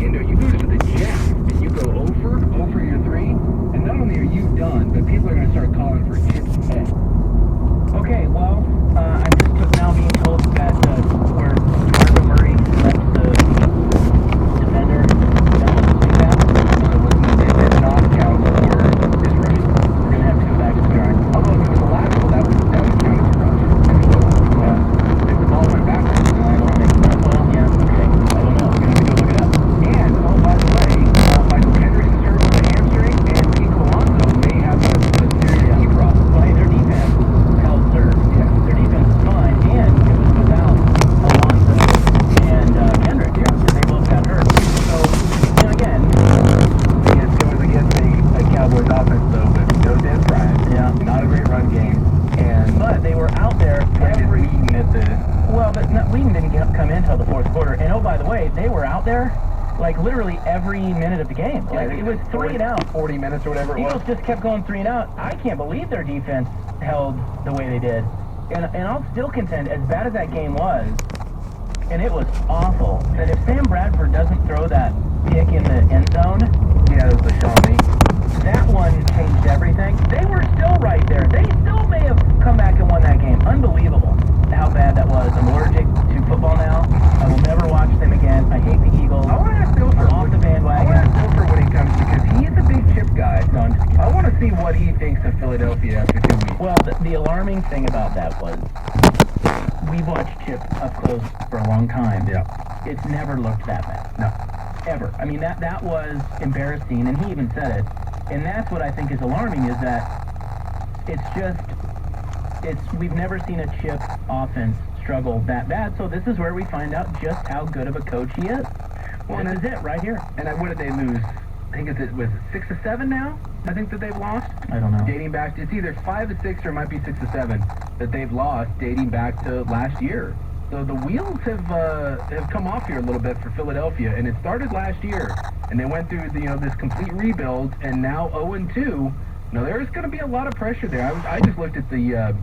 into it. You lose to the Jets, and you go over your 3, and not only are you done, but people are going to start calling for Chip's head. Okay, well, I'm just now being told that where Marco Murray left the defender, that was the that. So it did not count for his rush. We're going to have to go back to the drawing. Although if it was a lateral, that would count as a rush. If the ball went backwards, then I don't think that. Well, yeah, okay. I don't know. We're going to have to go look it up. And, oh, by the way, Michael Kendricks is hurt with a hamstring, and Pico Alonso may have a serious knee problem. Well, hey, their defense held serve. Yeah. Their defense is fine, and it was without Alonso and Kendrick. Yeah. And they both got hurt. So, you know, again, It was against a Cowboys offense, though, with no Des Bryant. Yeah. Not a great run game. but they were out there every... Wheaton at the... Well, but Wheaton didn't come in until the fourth quarter. And, oh, by the way, they were out there, like, literally every minute of the game. Like, it was 3 and out. 40 minutes or whatever it was. Eagles just kept going 3 and out. I can't believe their defense held the way they did. And I'll still contend, as bad as that game was, and it was awful, that if Sam Bradford doesn't throw that pick in the end zone, Yeah, it was the Sean Lee. that one changed everything. They were still right there. They still may have come back and won that game. Unbelievable how bad that was. I'm allergic to football now. I will never watch them again. I hate the Eagles. I want to ask Gopher. I'm off the bandwagon. I want to ask Gopher when he comes, because he's a big Chip guy. No, I'm just kidding. I want to see what he thinks of Philadelphia after 2 weeks. Well, the alarming thing about that was we've watched Chip up close for a long time. Yeah. It's never looked that bad. No. Ever. I mean, that was embarrassing, and he even said it. And that's what I think is alarming, is that we've never seen a Chip offense struggle that bad. So this is where we find out just how good of a coach he is. Well, this is it right here. And what did they lose? I think was it 6 or 7 now? I think that they've lost. I don't know. Dating back, it's either 5 or 6 or it might be 6 or 7 that they've lost dating back to last year. So the wheels have come off here a little bit for Philadelphia, and it started last year, and they went through this complete rebuild, and now 0-2. Now there's going to be a lot of pressure there. I just looked at the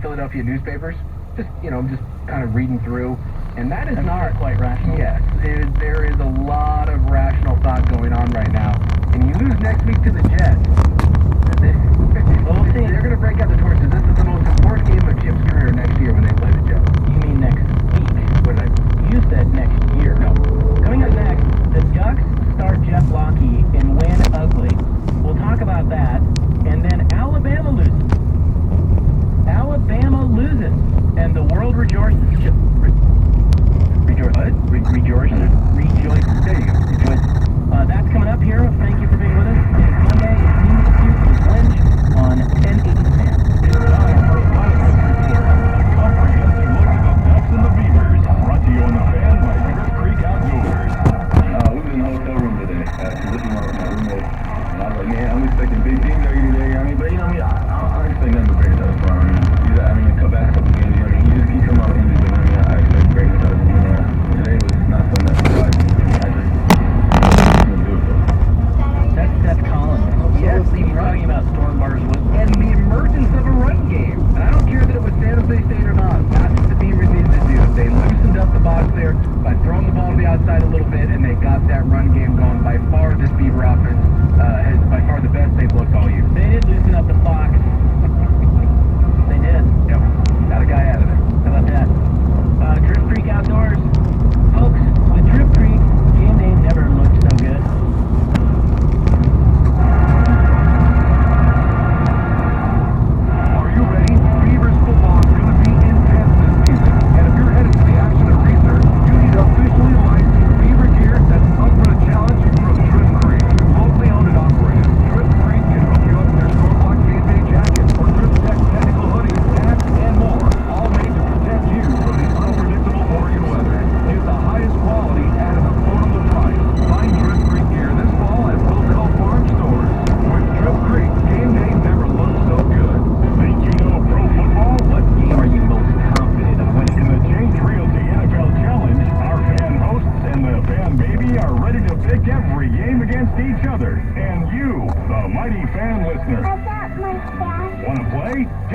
Philadelphia newspapers, just kind of reading through, and that is not quite rational. Yes, there is a lot of rational thought going on right now, and you lose next week to the Jets. Well, we'll see. They're going to break out the torches. This is the most important game of Chip's career next year when they play the Jets. You mean next week? What did I? You said next year. No. Coming up next, the Ducks start Jeff Lockie and win ugly. We'll talk about that. And then Alabama loses. Alabama loses. And the world rejoices. Rejoices. There you go. Rejoices. That's coming up here. Thank you for being with us. It's Monday. It's Lynch on 1080 Fan. Comprehensive look at the Ducks and the Beavers, brought to you on the Fan by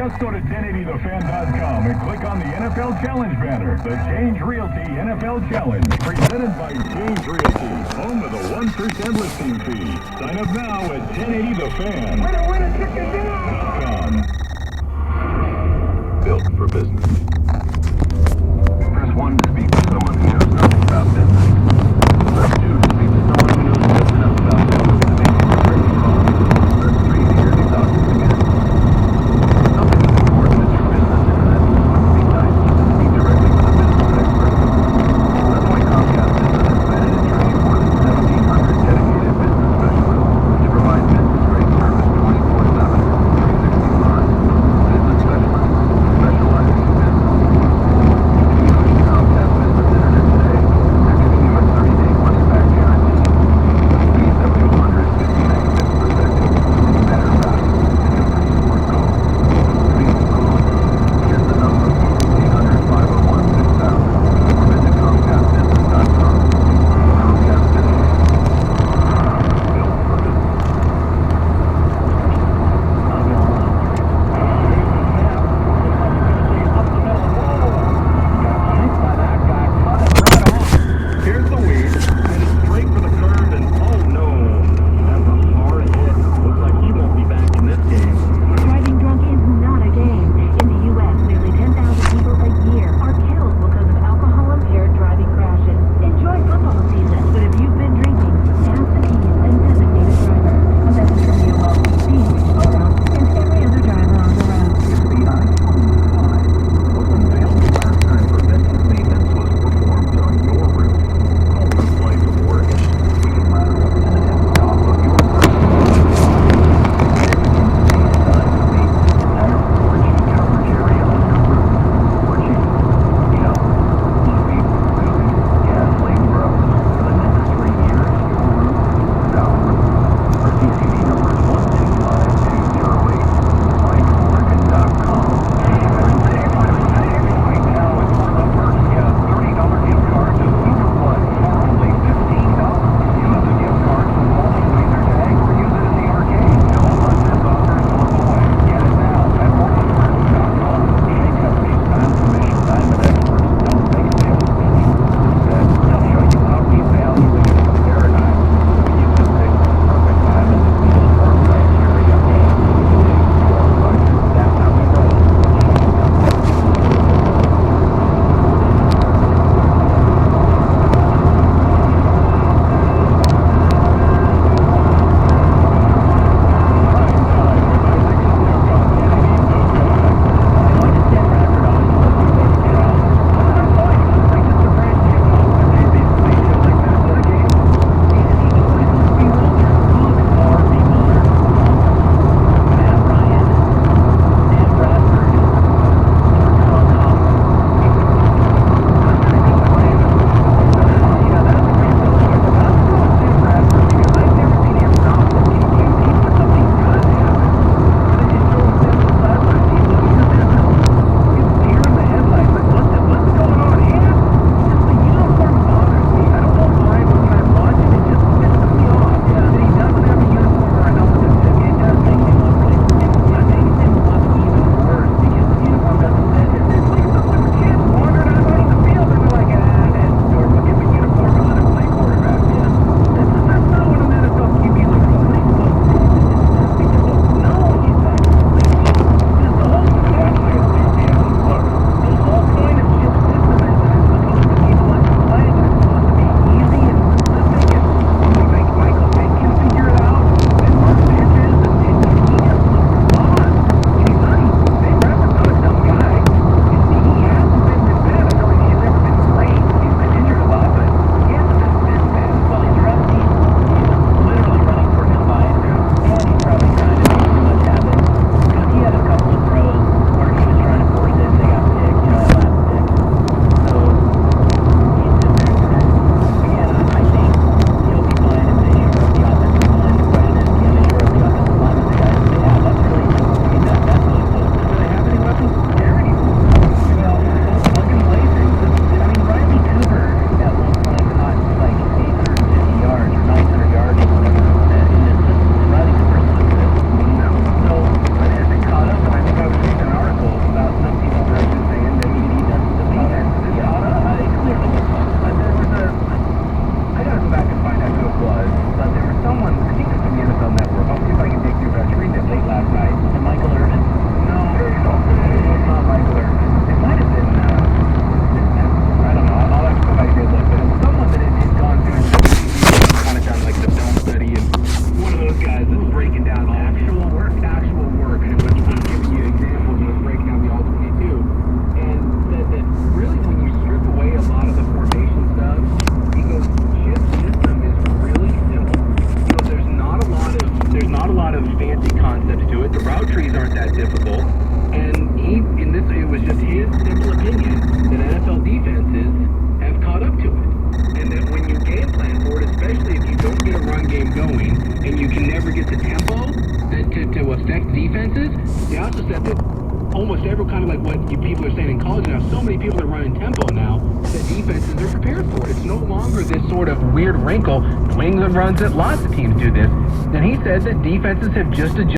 Just go to 1080thefan.com and click on the NFL Challenge banner. The Change Realty NFL Challenge, presented by Change Realty, home of the 1% listing fee. Sign up now at 1080thefan.com. Built for business. Press 1 to speak to someone who knows nothing about business. Press 2 to speak to someone who knows just enough about business to make you prepared to call. Press 3 to hear these options again. Something as important as your business internet wouldn't be nice just to speak directly with a business expert. That's why Comcast Business has vetted and trained more than 1,700 dedicated business specialists to provide business-grade service 24/7, 365. Business specialists specializing in business. game going, and you can never get the tempo to affect defenses. They also said that almost every kind of like what you people are saying in college now, so many people are running tempo now that defenses are prepared for it. It's no longer this sort of weird wrinkle. New England runs it. Lots of teams do this. And he said that defenses have just adjusted.